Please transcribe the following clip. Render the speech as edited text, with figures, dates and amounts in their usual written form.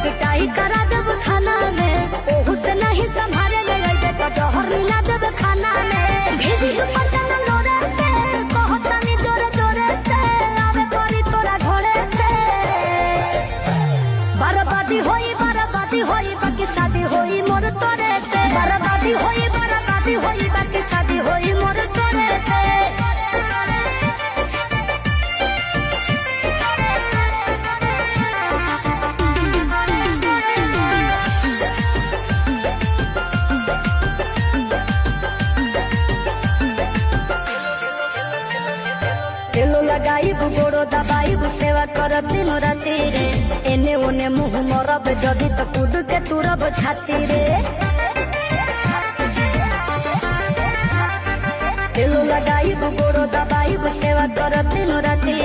पिटाई करा देब खाना में, ओहू से नहीं संभाले ले अइबे तो जहर मिला देब खाना में। भेजी पटन लोरे से कहतानी जोरे जोरे से, आवे परी तोरा घरे से। बर्बादी होई बाकी शादी होई मोर तोरे से। बर्बादी होई बाकी शादी होई मोर तोरे से। तेलो लगाइब गोड़ो दबाइब सेवा करब दिन राति रे। एने ओने मुँह मरब जदि तो कूद के तुरब छाती रे। तेलो लगाइब गोड़ो दबाइब सेवा करब दिन राति